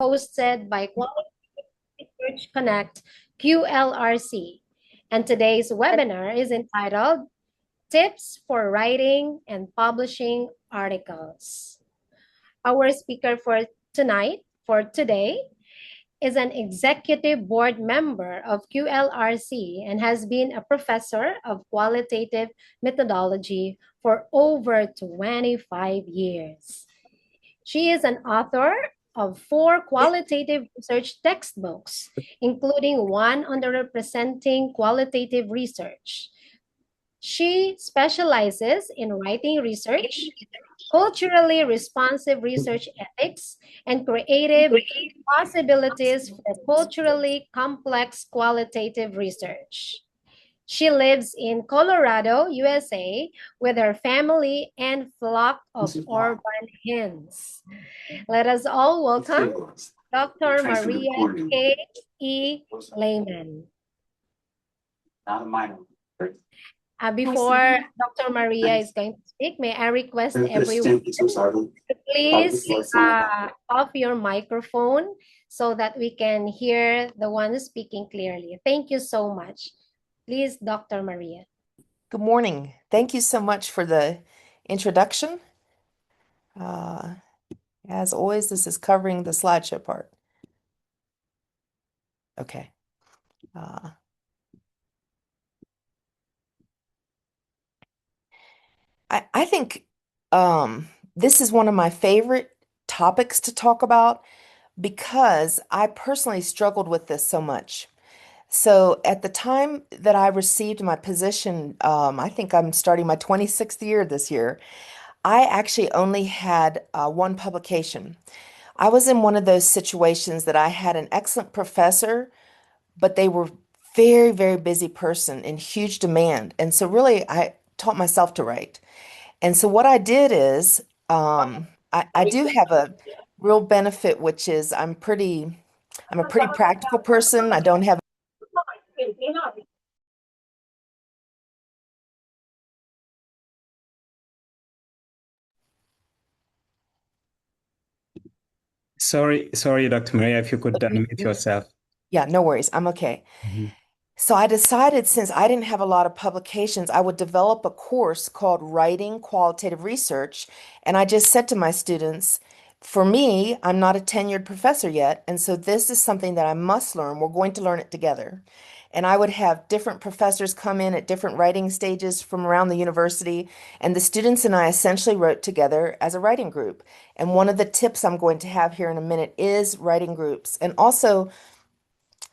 hosted by Quality Research Connect QLRC. And today's webinar is entitled Tips for Writing and Publishing Articles. Our speaker for today, is an executive board member of QLRC and has been a professor of qualitative methodology for over 25 years. She is an author of 4 qualitative research textbooks, including one on the representing qualitative research. She specializes in writing research, culturally responsive research ethics, and creative possibilities for culturally complex qualitative research. She lives in Colorado, USA, with her family and flock of urban hens. Let us all welcome Dr. Maria K. E. Lehman. Before Dr. Maria is going to speak, may I request everyone to please off your microphone so that we can hear the one speaking clearly. Thank you so much. Please, Dr. Maria. Good morning. Thank you so much for the introduction. As always, this is covering the slideshow part. Okay. I think this is one of my favorite topics to talk about because I personally struggled with this so much. So at the time that I received my position, I think I'm starting my 26th year this year, I actually only had one publication. I was in one of those situations that I had an excellent professor, but they were very, very busy person in huge demand. And so really I taught myself to write. And so what I did is I do have a real benefit, which is I'm a pretty practical person. I don't have Sorry, Dr. Maria, if you could unmute yourself. Yeah, no worries. I'm okay. Mhm. So I decided since I didn't have a lot of publications, I would develop a course called Writing Qualitative Research. And I just said to my students, for me, I'm not a tenured professor yet. And so this is something that I must learn. We're going to learn it together. And I would have different professors come in at different writing stages from around the university. And the students and I essentially wrote together as a writing group. And one of the tips I'm going to have here in a minute is writing groups. And also,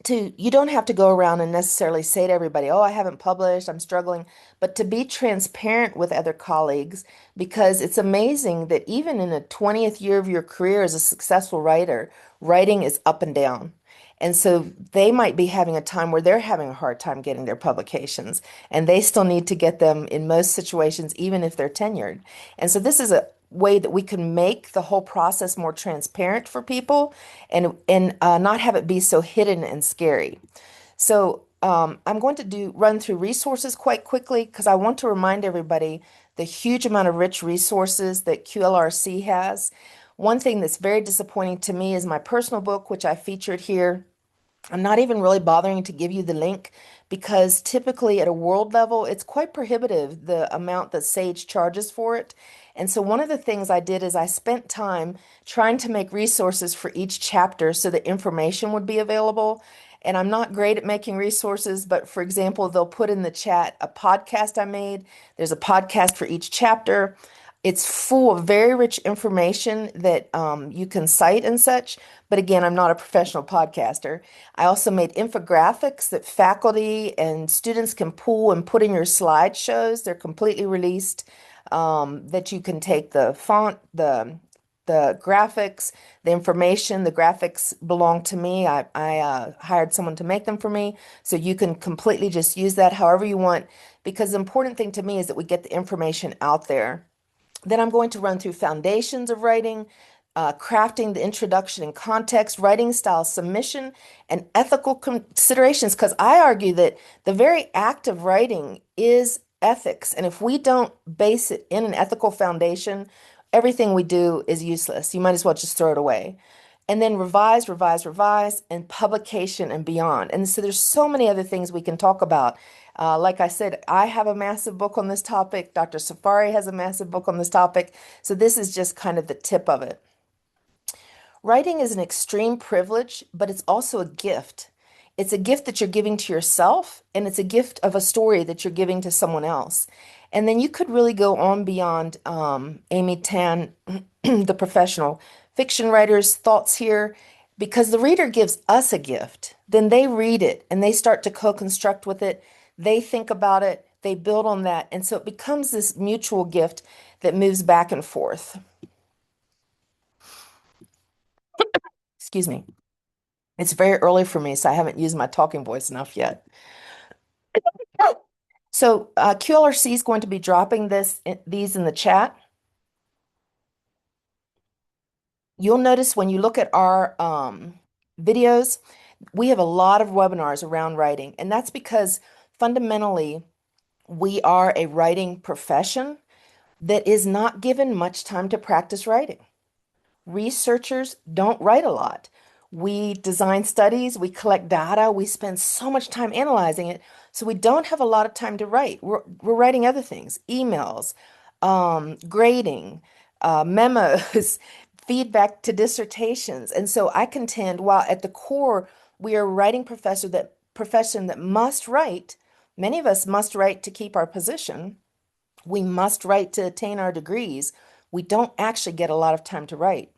you don't have to go around and necessarily say to everybody, oh, I haven't published, I'm struggling, but to be transparent with other colleagues, because it's amazing that even in the 20th year of your career as a successful writer, writing is up and down. And so they might be having a time where they're having a hard time getting their publications, and they still need to get them in most situations, even if they're tenured. And so this is a way that we can make the whole process more transparent for people and not have it be so hidden and scary. So I'm going to run through resources quite quickly because I want to remind everybody the huge amount of rich resources that QLRC has. One thing that's very disappointing to me is my personal book, which I featured here. I'm not even really bothering to give you the link because typically at a world level, it's quite prohibitive, the amount that Sage charges for it. And so one of the things I did is I spent time trying to make resources for each chapter so that information would be available. And I'm not great at making resources, but for example, they'll put in the chat a podcast I made. There's a podcast for each chapter. It's full of very rich information that you can cite and such. But again, I'm not a professional podcaster. I also made infographics that faculty and students can pull and put in your slideshows. They're completely released, that you can take the font, the graphics, the information. The graphics belong to me. I hired someone to make them for me. So you can completely just use that however you want, because the important thing to me is that we get the information out there. Then I'm going to run through foundations of writing, crafting the introduction and context, writing style submission, and ethical considerations, because I argue that the very act of writing is ethics. And if we don't base it in an ethical foundation, everything we do is useless. You might as well just throw it away. and then revise, revise, revise, and publication and beyond. And so there's so many other things we can talk about. Like I said, I have a massive book on this topic. Dr. Safari has a massive book on this topic. So this is just kind of the tip of it. Writing is an extreme privilege, but it's also a gift. It's a gift that you're giving to yourself, and it's a gift of a story that you're giving to someone else. And then you could really go on beyond Amy Tan, the professional fiction writer's thoughts here, because the reader gives us a gift. Then they read it and they start to co-construct with it. They think about it, they build on that. And so it becomes this mutual gift that moves back and forth. Excuse me. It's very early for me, so I haven't used my talking voice enough yet. So QLRC is going to be dropping these in the chat. You'll notice when you look at our videos, we have a lot of webinars around writing, and that's because fundamentally we are a writing profession that is not given much time to practice writing. Researchers don't write a lot. We design studies, we collect data, we spend so much time analyzing it, so we don't have a lot of time to write. We're writing other things, emails, grading, memos, feedback to dissertations. And so I contend, while at the core we are a writing profession that must write, many of us must write to keep our position. We must write to attain our degrees. We don't actually get a lot of time to write.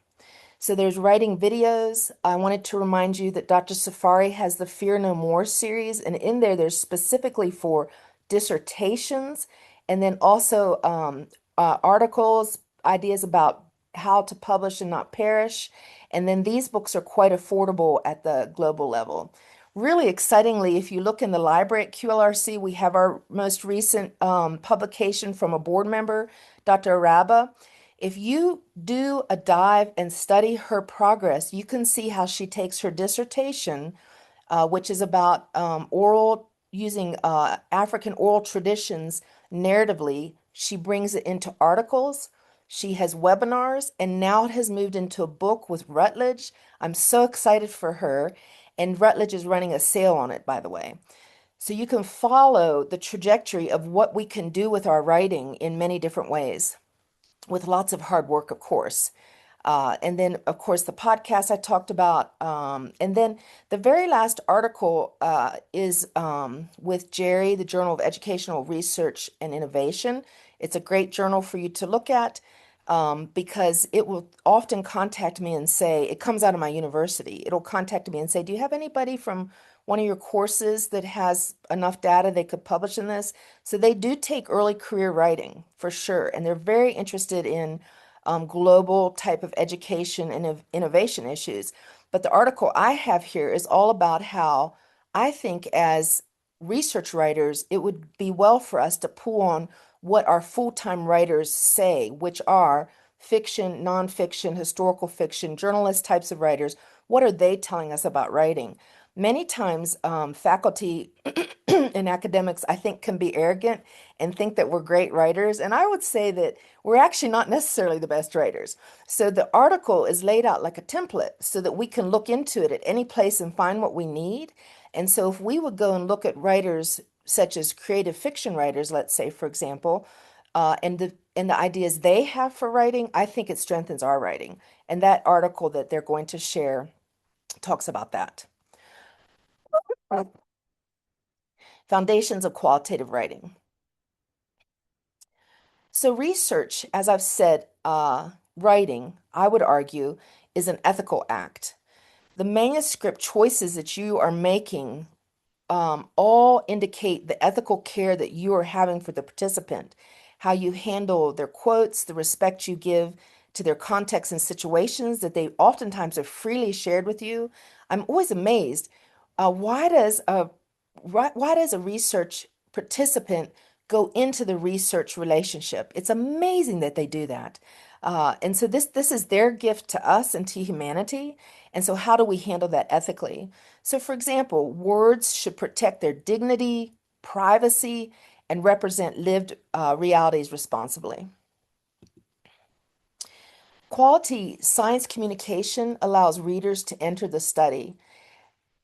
So there's writing videos. I wanted to remind you that Dr. Safari has the Fear No More series, and in there's specifically for dissertations, and then also articles, ideas about how to publish and not perish. And then these books are quite affordable at the global level. Really excitingly, if you look in the library at QLRC, we have our most recent publication from a board member, Dr. Araba. If you do a dive and study her progress, you can see how she takes her dissertation, which is about using African oral traditions narratively. She brings it into articles. She has webinars, and now it has moved into a book with Routledge. I'm so excited for her. And Routledge is running a sale on it, by the way. So you can follow the trajectory of what we can do with our writing in many different ways, with lots of hard work, of course. And then, of course, the podcast I talked about. And then the very last article is with Jerry, the Journal of Educational Research and Innovation. It's a great journal for you to look at because it will often contact me and say, it comes out of my university. It'll contact me and say, do you have anybody from one of your courses that has enough data they could publish in this? So they do take early career writing for sure. And they're very interested in global type of education and innovation issues. But the article I have here is all about how I think as research writers, it would be well for us to pull on what our full-time writers say, which are fiction, nonfiction, historical fiction, journalist types of writers. What are they telling us about writing? Many times, faculty and academics, I think, can be arrogant and think that we're great writers. And I would say that we're actually not necessarily the best writers. So the article is laid out like a template so that we can look into it at any place and find what we need. And so if we would go and look at writers such as creative fiction writers, let's say, for example, and the ideas they have for writing, I think it strengthens our writing. And that article that they're going to share talks about that. Foundations of qualitative writing. So research, as I've said, writing, I would argue, is an ethical act. The manuscript choices that you are making all indicate the ethical care that you are having for the participant, how you handle their quotes, the respect you give to their contexts and situations that they oftentimes are freely shared with you. I'm always amazed. Why does a research participant go into the research relationship? It's amazing that they do that. And so this is their gift to us and to humanity. And so how do we handle that ethically? So for example, words should protect their dignity, privacy, and represent lived realities responsibly. Quality science communication allows readers to enter the study.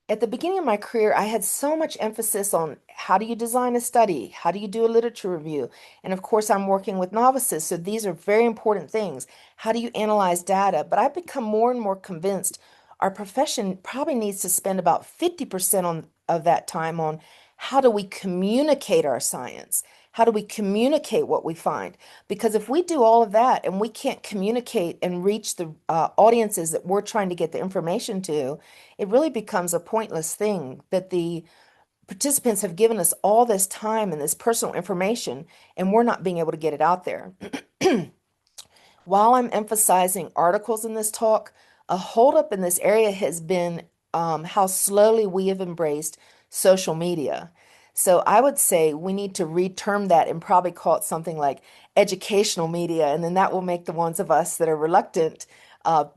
At the beginning of my career, I had so much emphasis on how do you design a study? How do you do a literature review? And of course, I'm working with novices, so these are very important things. How do you analyze data? But I've become more and more convinced our profession probably needs to spend about 50% of that time on how do we communicate our science? How do we communicate what we find? Because if we do all of that and we can't communicate and reach the audiences that we're trying to get the information to, it really becomes a pointless thing that the participants have given us all this time and this personal information, and we're not being able to get it out there. While I'm emphasizing articles in this talk, a holdup in this area has been how slowly we have embraced social media. So I would say we need to reterm that and probably call it something like educational media, and then that will make the ones of us that are reluctant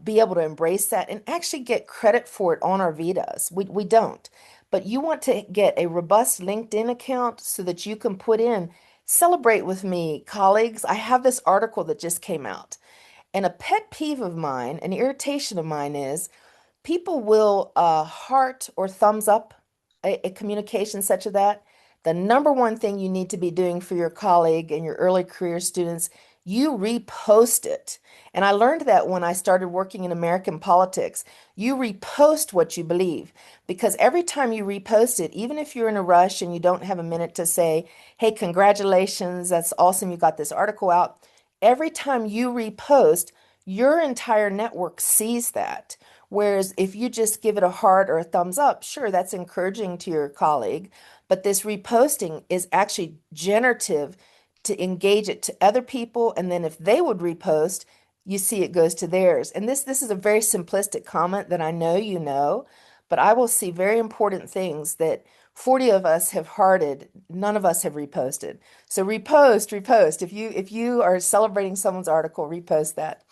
be able to embrace that and actually get credit for it on our Vitas. We don't. But you want to get a robust LinkedIn account so that you can put in, celebrate with me, colleagues. I have this article that just came out. And a pet peeve of mine, an irritation of mine is people will heart or thumbs up a communication such as that. The number one thing you need to be doing for your colleague and your early career students, you repost it. And I learned that when I started working in American politics. You repost what you believe, because every time you repost it, even if you're in a rush and you don't have a minute to say, hey, congratulations, that's awesome, you got this article out. Every time you repost, your entire network sees that. Whereas if you just give it a heart or a thumbs up, sure, that's encouraging to your colleague, but this reposting is actually generative to engage it to other people. And then if they would repost, you see it goes to theirs. And this is a very simplistic comment that I know you know, but I will see very important things that 40 of us have hearted, none of us have reposted. So repost. If you are celebrating someone's article, repost that.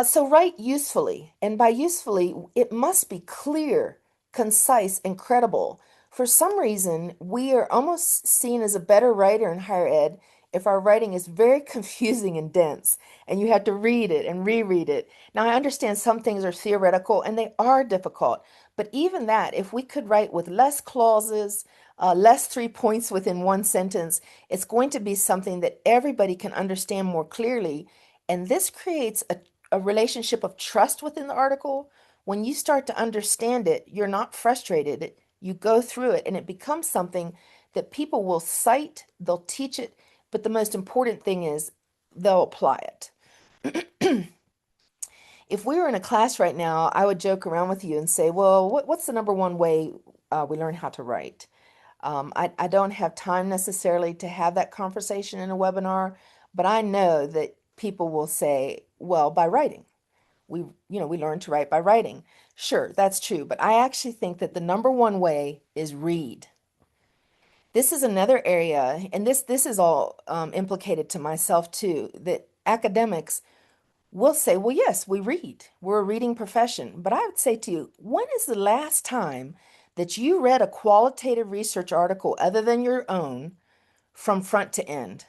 So write usefully, and by usefully, it must be clear, concise, and credible. For some reason, we are almost seen as a better writer in higher ed if our writing is very confusing and dense, and you have to read it and reread it. Now, I understand some things are theoretical and they are difficult, but even that, if we could write with less clauses, less 3 points within one sentence, it's going to be something that everybody can understand more clearly. And this creates a relationship of trust within the article. When you start to understand it, you're not frustrated. You go through it and it becomes something that people will cite, they'll teach it, but the most important thing is they'll apply it. If we were in a class right now, I would joke around with you and say, well, what's the number one way we learn how to write? I don't have time necessarily to have that conversation in a webinar, but I know that people will say, well, by writing. We learn to write by writing. Sure, that's true, but I actually think that the number one way is read. This is another area, and this is all implicated to myself too, that academics will say, well, yes, we read. We're a reading profession. But I would say to you, when is the last time that you read a qualitative research article other than your own from front to end?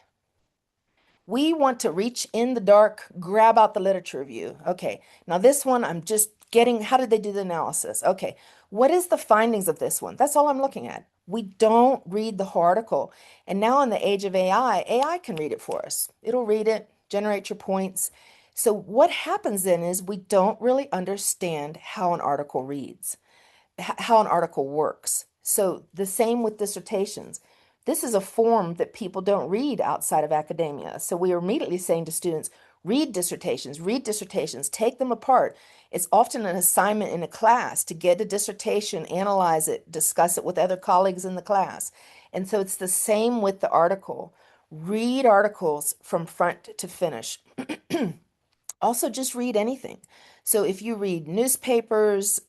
We want to reach in the dark, grab out the literature review. Okay, now this one, I'm just getting, how did they do the analysis? Okay, what is the findings of this one? That's all I'm looking at. We don't read the whole article. And now in the age of AI can read it for us. It'll read it, generate your points. So what happens then is we don't really understand how an article reads, how an article works. So the same with dissertations. This is a form that people don't read outside of academia. So we are immediately saying to students, read dissertations, take them apart. It's often an assignment in a class to get a dissertation, analyze it, discuss it with other colleagues in the class. And so it's the same with the article. Read articles from front to finish. Also, just read anything. So if you read newspapers,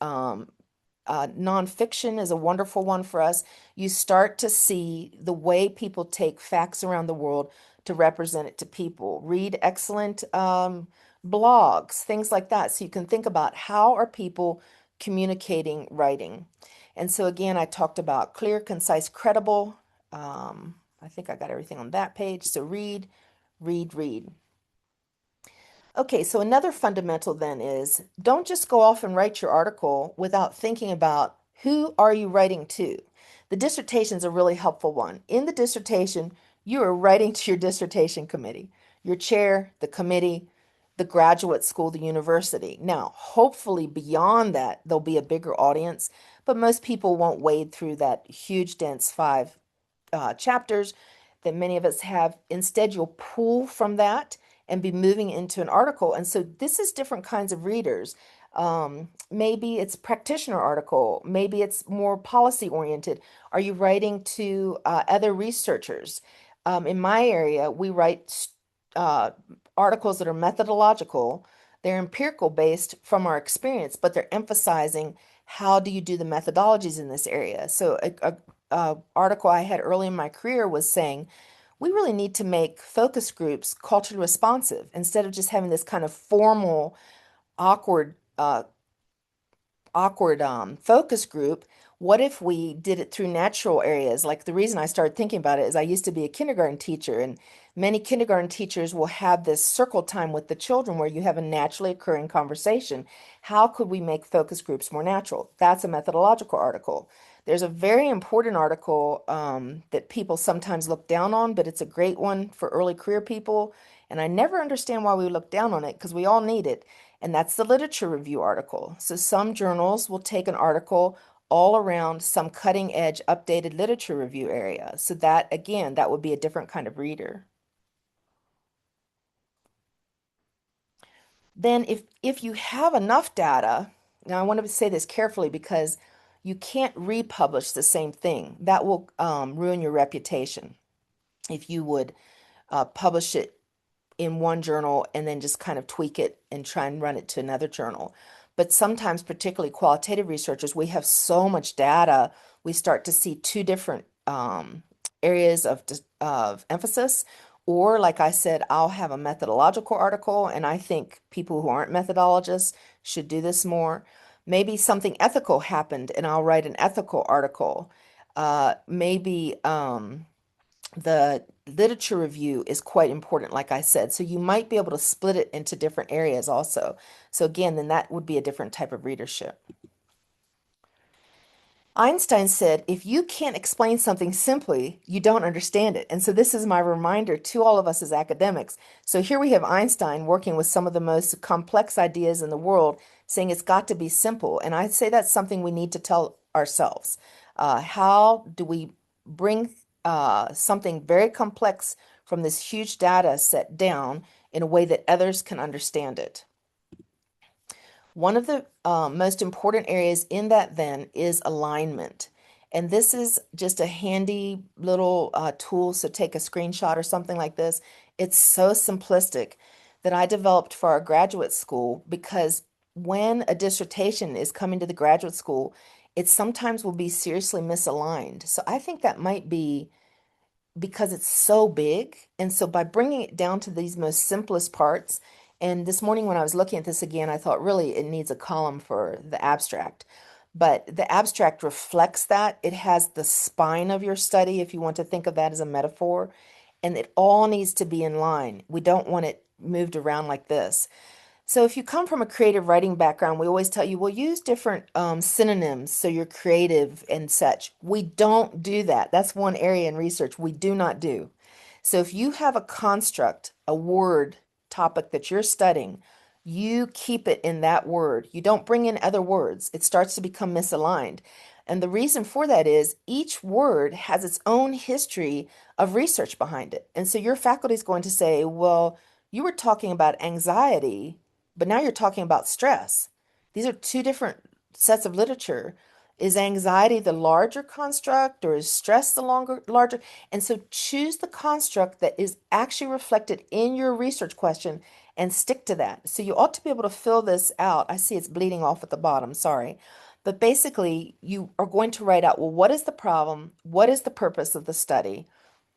nonfiction is a wonderful one for us. You start to see the way people take facts around the world to represent it to people. Read excellent blogs, things like that. So you can think about how are people communicating writing. And so again, I talked about clear, concise, credible. I think I got everything on that page. So read, read, read. Okay, so another fundamental then is don't just go off and write your article without thinking about who are you writing to. The dissertation is a really helpful one. In the dissertation, you are writing to your dissertation committee, your chair, the committee, the graduate school, the university. Now, hopefully beyond that, there'll be a bigger audience, but most people won't wade through that huge, dense five chapters that many of us have. Instead, you'll pull from that and be moving into an article. And so this is different kinds of readers. Maybe it's practitioner article. Maybe it's more policy oriented. Are you writing to other researchers? In my area, we write articles that are methodological. They're empirical based from our experience, but they're emphasizing how do you do the methodologies in this area. So a article I had early in my career was saying, we really need to make focus groups culturally responsive instead of just having this kind of formal, awkward, focus group. What if we did it through natural areas? Like the reason I started thinking about it is I used to be a kindergarten teacher, and many kindergarten teachers will have this circle time with the children where you have a naturally occurring conversation. How could we make focus groups more natural? That's a methodological article. There's a very important article that people sometimes look down on, but it's a great one for early career people. And I never understand why we look down on it because we all need it. And that's the literature review article. So some journals will take an article all around some cutting edge updated literature review area. So that, again, that would be a different kind of reader. Then if you have enough data, now I want to say this carefully because you can't republish the same thing. That will ruin your reputation if you would publish it in one journal and then just kind of tweak it and try and run it to another journal. But sometimes, particularly qualitative researchers, we have so much data, we start to see two different areas of emphasis. Or, like I said, I'll have a methodological article, and I think people who aren't methodologists should do this more. Maybe something ethical happened, and I'll write an ethical article. Maybe the literature review is quite important, like I said. So you might be able to split it into different areas also. So again, then that would be a different type of readership. Einstein said, if you can't explain something simply, you don't understand it. And so this is my reminder to all of us as academics. So here we have Einstein working with some of the most complex ideas in the world, saying it's got to be simple. And I'd say that's something we need to tell ourselves. How do we bring something very complex from this huge data set down in a way that others can understand it? One of the most important areas in that then is alignment. And this is just a handy little tool. So take a screenshot or something like this. It's so simplistic that I developed for our graduate school because when a dissertation is coming to the graduate school, it sometimes will be seriously misaligned. So I think that might be because it's so big. And so by bringing it down to these most simplest parts, and this morning when I was looking at this again, I thought really it needs a column for the abstract. But the abstract reflects that. It has the spine of your study, if you want to think of that as a metaphor, and it all needs to be in line. We don't want it moved around like this. So if you come from a creative writing background, we always tell you, well, use different synonyms so you're creative and such. We don't do that. That's one area in research we do not do. So if you have a construct, a word topic that you're studying, you keep it in that word. You don't bring in other words. It starts to become misaligned. And the reason for that is each word has its own history of research behind it. And so your faculty is going to say, well, you were talking about anxiety, but now you're talking about stress. These are two different sets of literature. Is anxiety the larger construct or is stress the larger? And so choose the construct that is actually reflected in your research question and stick to that. So you ought to be able to fill this out. I see it's bleeding off at the bottom, sorry. But basically, you are going to write out, well, what is the problem? What is the purpose of the study?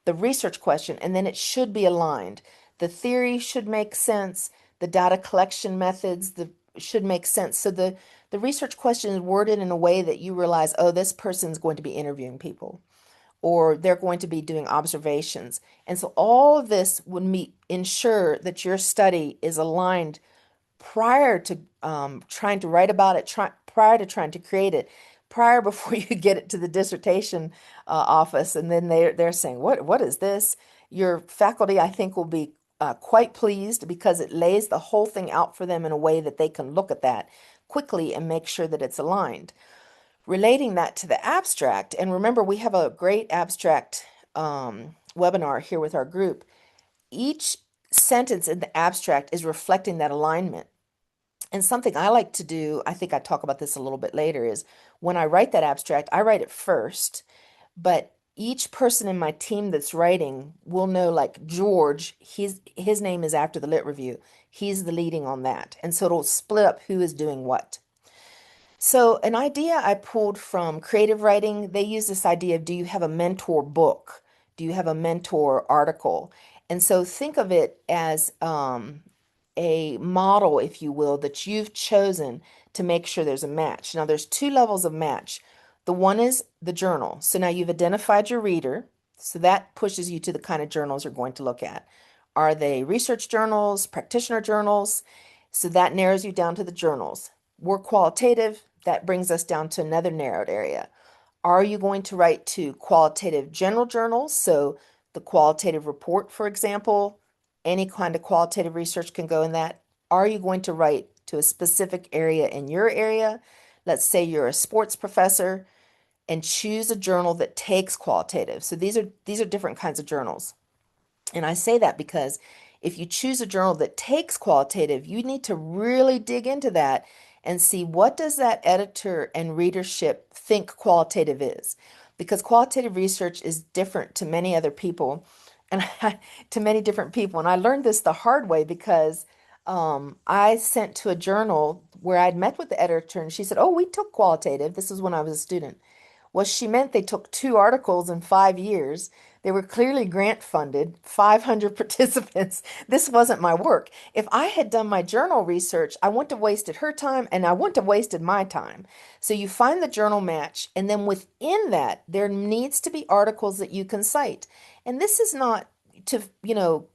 The research question, and then it should be aligned. The theory should make sense. The data collection methods should make sense. So the research question is worded in a way that you realize, oh, this person's going to be interviewing people. or they're going to be doing observations. And so all of this would ensure that your study is aligned prior to trying to write about it, prior to trying to create it, prior before you get it to the dissertation office, and then they're saying, what is this? Your faculty, I think, will be quite pleased because it lays the whole thing out for them in a way that they can look at that quickly and make sure that it's aligned. Relating that to the abstract, and remember, we have a great abstract webinar here with our group. Each sentence in the abstract is reflecting that alignment. And something I like to do, I think I talk about this a little bit later, is when I write that abstract, I write it first, but each person in my team that's writing will know, like George, his name is after the lit review. He's the leading on that. And so it'll split up who is doing what. So an idea I pulled from creative writing, they use this idea of, do you have a mentor book? Do you have a mentor article? And so think of it as a model, if you will, that you've chosen to make sure there's a match. Now, there's two levels of match. The one is the journal. So now you've identified your reader. So that pushes you to the kind of journals you're going to look at. Are they research journals, practitioner journals? So that narrows you down to the journals. We're qualitative. That brings us down to another narrowed area. Are you going to write to qualitative general journals? So the qualitative report, for example, any kind of qualitative research can go in that. Are you going to write to a specific area in your area? Let's say you're a sports professor, and choose a journal that takes qualitative. So these are different kinds of journals. And I say that because if you choose a journal that takes qualitative, you need to really dig into that and see, what does that editor and readership think qualitative is? Because qualitative research is different to many other people and to many different people. And I learned this the hard way because I sent to a journal where I'd met with the editor, and she said, "Oh, we took qualitative." This is when I was a student. Well, she meant they took 2 articles in 5 years. They were clearly grant funded, 500 participants. This wasn't my work. If I had done my journal research, I wouldn't have wasted her time and I wouldn't have wasted my time. So you find the journal match, and then within that, there needs to be articles that you can cite. And this is not to,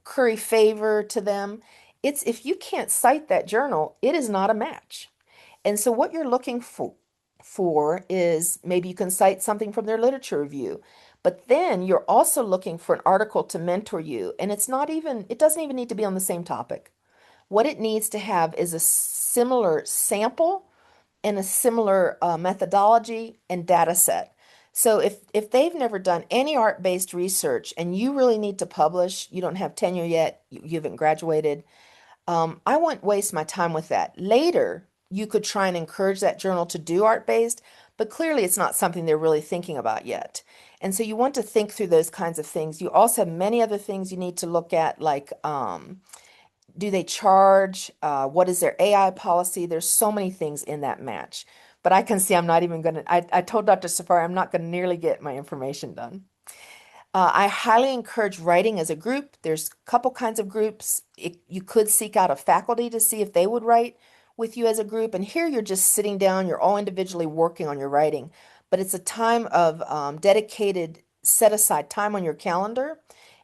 curry favor to them. It's if you can't cite that journal, it is not a match. And so what you're looking for is maybe you can cite something from their literature review, but then you're also looking for an article to mentor you. And it doesn't even need to be on the same topic. What it needs to have is a similar sample and a similar methodology and data set. So if they've never done any art-based research and you really need to publish, you don't have tenure yet, you haven't graduated, I wouldn't waste my time with that. Later, you could try and encourage that journal to do art-based, but clearly it's not something they're really thinking about yet. And so you want to think through those kinds of things. You also have many other things you need to look at, like do they charge? What is their AI policy? There's so many things in that match. But I can see I'm not even going to, I told Dr. Safari I'm not going to nearly get my information done. I highly encourage writing as a group. There's a couple kinds of groups. You could seek out a faculty to see if they would write with you as a group. And here you're just sitting down, you're all individually working on your writing. But it's a time of dedicated, set aside time on your calendar.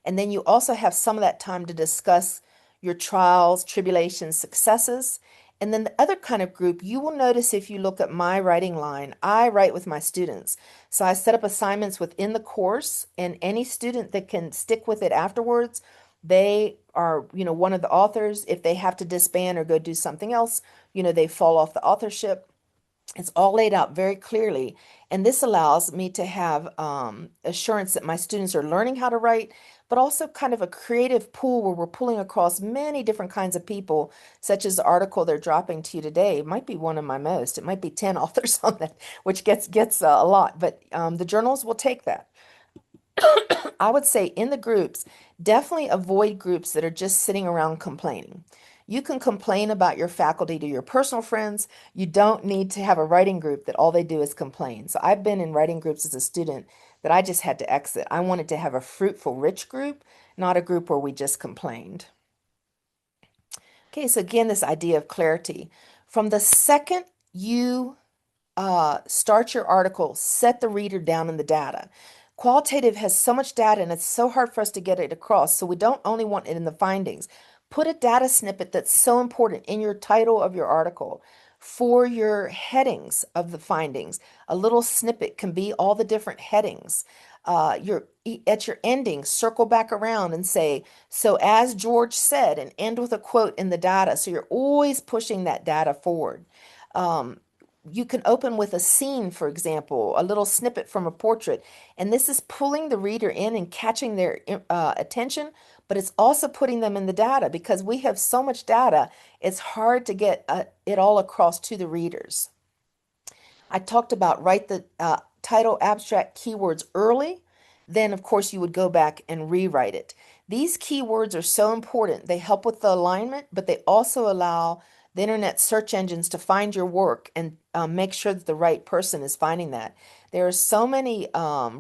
And then you also have some of that time to discuss your trials, tribulations, successes. And then the other kind of group, you will notice if you look at my writing line, I write with my students. So I set up assignments within the course, and any student that can stick with it afterwards, they are, one of the authors. If they have to disband or go do something else, they fall off the authorship. It's all laid out very clearly, and this allows me to have assurance that my students are learning how to write, but also kind of a creative pool where we're pulling across many different kinds of people, such as the article they're dropping to you today. It might be one of my most. It might be 10 authors on that, which gets a lot, but the journals will take that. I would say in the groups, definitely avoid groups that are just sitting around complaining. You can complain about your faculty to your personal friends. You don't need to have a writing group that all they do is complain. So I've been in writing groups as a student that I just had to exit. I wanted to have a fruitful, rich group, not a group where we just complained. Okay, so again, this idea of clarity. From the second you start your article, set the reader down in the data. Qualitative has so much data and it's so hard for us to get it across. So we don't only want it in the findings. Put a data snippet that's so important in your title of your article. For your headings of the findings, a little snippet can be all the different headings. At your ending, circle back around and say, so as George said, and end with a quote in the data. So you're always pushing that data forward. You can open with a scene, for example, a little snippet from a portrait, and this is pulling the reader in and catching their attention, but it's also putting them in the data because we have so much data, it's hard to get it all across to the readers. I talked about write the title, abstract, keywords early. Then, of course, you would go back and rewrite it. These keywords are so important. They help with the alignment, but they also allow the internet search engines to find your work and make sure that the right person is finding that. There are so many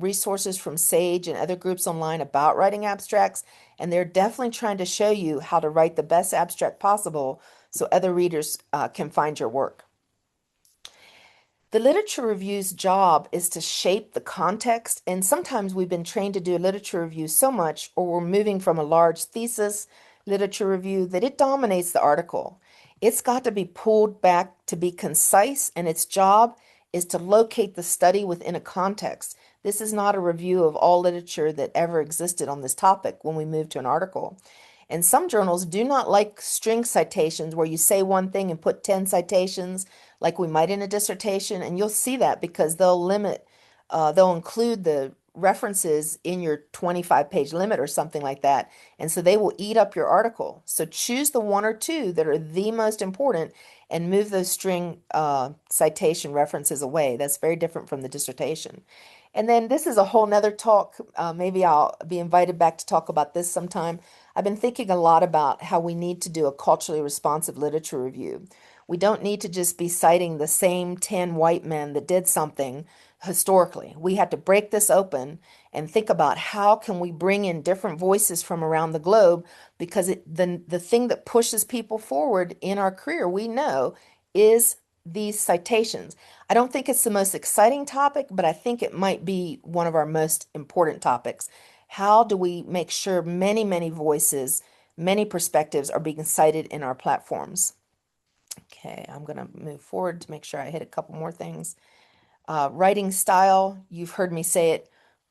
resources from Sage and other groups online about writing abstracts, and they're definitely trying to show you how to write the best abstract possible so other readers can find your work. The literature review's job is to shape the context, and sometimes we've been trained to do a literature review so much, or we're moving from a large thesis literature review, that it dominates the article. It's got to be pulled back to be concise, and its job is to locate the study within a context. This is not a review of all literature that ever existed on this topic when we move to an article. And some journals do not like string citations where you say one thing and put 10 citations like we might in a dissertation. And you'll see that because they'll include the references in your 25-page limit or something like that. And so they will eat up your article. So choose the one or two that are the most important and move those string citation references away. That's very different from the dissertation. And then this is a whole nother talk. Maybe I'll be invited back to talk about this sometime. I've been thinking a lot about how we need to do a culturally responsive literature review. We don't need to just be citing the same 10 white men that did something historically. We have to break this open and think about how can we bring in different voices from around the globe, because the thing that pushes people forward in our career, we know, is these citations. I don't think it's the most exciting topic, but I think it might be one of our most important topics. How do we make sure many, many voices, many perspectives are being cited in our platforms? Okay, I'm going to move forward to make sure I hit a couple more things. Writing style, you've heard me say it,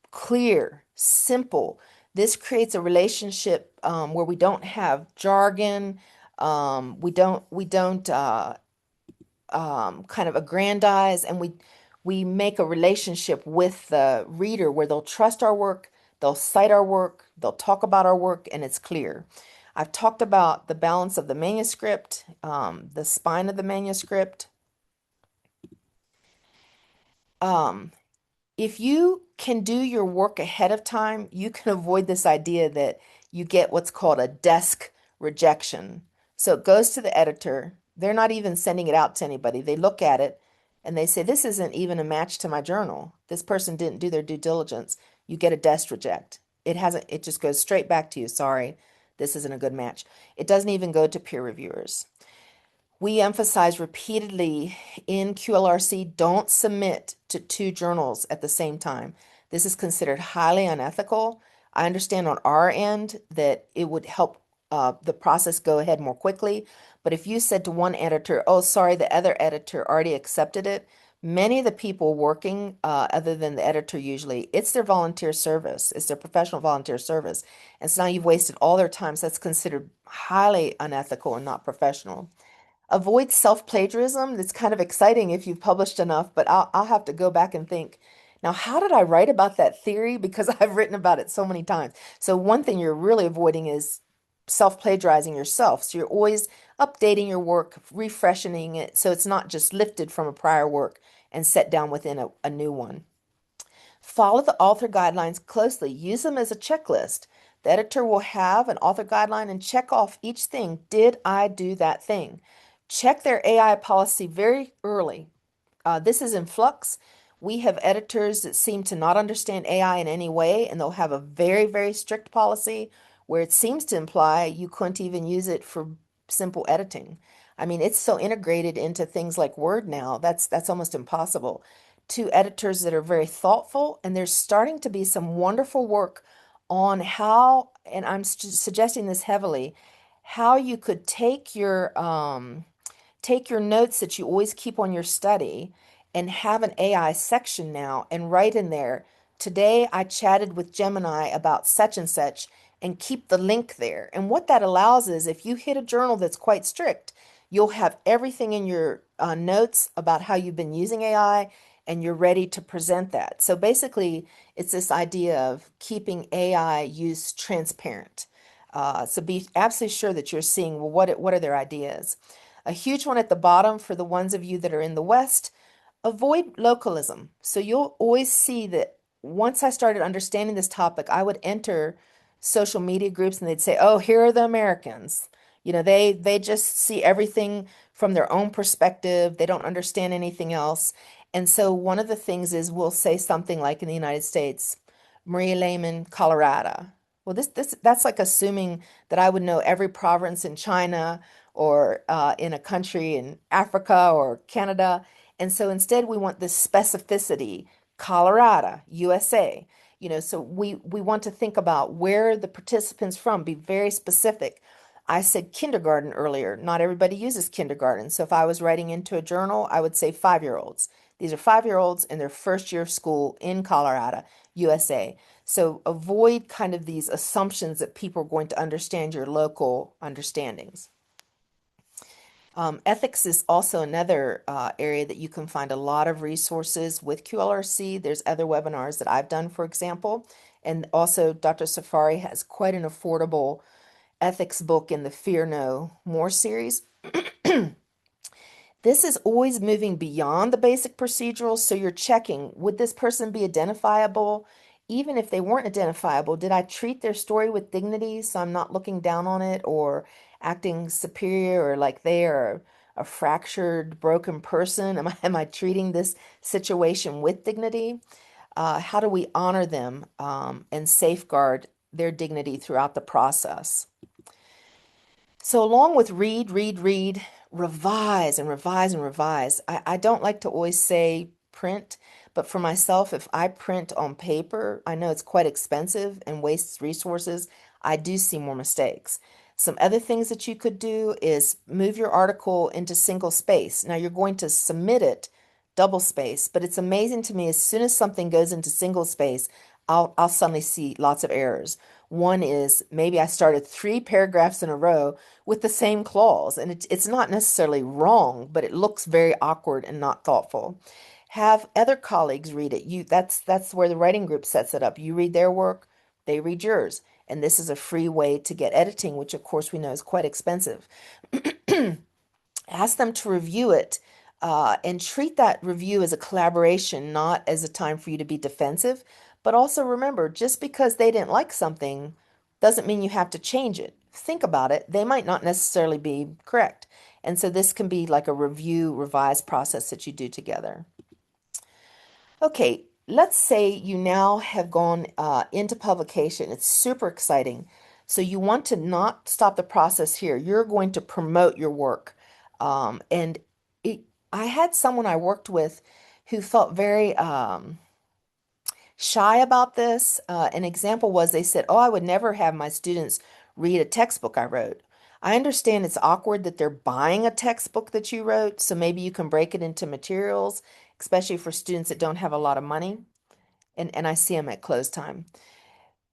clear, simple. This creates a relationship where we don't have jargon. We don't kind of aggrandize, and we make a relationship with the reader where they'll trust our work, they'll cite our work, they'll talk about our work, and it's clear. I've talked about the balance of the manuscript, the spine of the manuscript. If you can do your work ahead of time, you can avoid this idea that you get what's called a desk rejection. So it goes to the editor. They're not even sending it out to anybody. They look at it and they say, this isn't even a match to my journal. This person didn't do their due diligence. You get a desk reject. It just goes straight back to you. Sorry, this isn't a good match. It doesn't even go to peer reviewers. We emphasize repeatedly in QLRC, don't submit to 2 journals at the same time. This is considered highly unethical. I understand on our end that it would help the process go ahead more quickly. But if you said to one editor, oh, sorry, the other editor already accepted it, many of the people working, other than the editor usually, it's their volunteer service. It's their professional volunteer service. And so now you've wasted all their time. So that's considered highly unethical and not professional. Avoid self-plagiarism. That's kind of exciting if you've published enough, but I'll have to go back and think, now, how did I write about that theory? Because I've written about it so many times. So one thing you're really avoiding is self-plagiarizing yourself. So you're always updating your work, refreshing it, so it's not just lifted from a prior work and set down within a new one. Follow the author guidelines closely. Use them as a checklist. The editor will have an author guideline and check off each thing. Did I do that thing? Check their AI policy very early. This is in flux. We have editors that seem to not understand AI in any way, and they'll have a very, very strict policy where it seems to imply you couldn't even use it for simple editing. I mean, it's so integrated into things like Word now, that's almost impossible. To editors that are very thoughtful, and there's starting to be some wonderful work on how, and I'm suggesting this heavily, how you could take your notes that you always keep on your study and have an AI section now and write in there, today I chatted with Gemini about such and keep the link there. And what that allows is if you hit a journal that's quite strict, you'll have everything in your notes about how you've been using AI and you're ready to present that. So basically, it's this idea of keeping AI use transparent. So be absolutely sure that you're seeing, well, what are their ideas? A huge one at the bottom for the ones of you that are in the West, avoid localism. So you'll always see that once I started understanding this topic, I would enter social media groups and they'd say, "Oh, here are the Americans." You know, they just see everything from their own perspective. They don't understand anything else. And so one of the things is we'll say something like in the United States, Maria Lehman, Colorado. Well, that's like assuming that I would know every province in China or in a country in Africa or Canada. And so instead, we want this specificity, Colorado, USA. You know, so we want to think about where the participants from, be very specific. I said kindergarten earlier. Not everybody uses kindergarten. So if I was writing into a journal, I would say 5-year-olds. These are 5-year-olds in their first year of school in Colorado, USA. So avoid kind of these assumptions that people are going to understand your local understandings. Ethics is also another area that you can find a lot of resources with QLRC. There's other webinars that I've done, for example. And also Dr. Safari has quite an affordable ethics book in the Fear No More series. This is always moving beyond the basic procedural. So you're checking, would this person be identifiable? Even if they weren't identifiable, did I treat their story with dignity so I'm not looking down on it or acting superior or like they are a fractured, broken person? Am I treating this situation with dignity? How do we honor them and safeguard their dignity throughout the process? So along with read, revise and revise and revise. I don't like to always say print, but for myself, if I print on paper, I know it's quite expensive and wastes resources. I do see more mistakes. Some other things that you could do is move your article into single space. Now you're going to submit it double space, but it's amazing to me as soon as something goes into single space, I'll suddenly see lots of errors. One is maybe I started 3 paragraphs in a row with the same clause, and it's not necessarily wrong, but it looks very awkward and not thoughtful. Have other colleagues read it. That's where the writing group sets it up. You read their work, they read yours, and this is a free way to get editing, which of course we know is quite expensive. Ask them to review it and treat that review as a collaboration, not as a time for you to be defensive. But also remember, just because they didn't like something doesn't mean you have to change it. Think about it. They might not necessarily be correct. And so this can be like a review, revise process that you do together. Okay, let's say you now have gone into publication. It's super exciting. So you want to not stop the process here. You're going to promote your work. I had someone I worked with who felt very shy about this. An example was they said, "Oh, I would never have my students read a textbook I wrote." I understand it's awkward that they're buying a textbook that you wrote, so maybe you can break it into materials, especially for students that don't have a lot of money. And I see them at close time.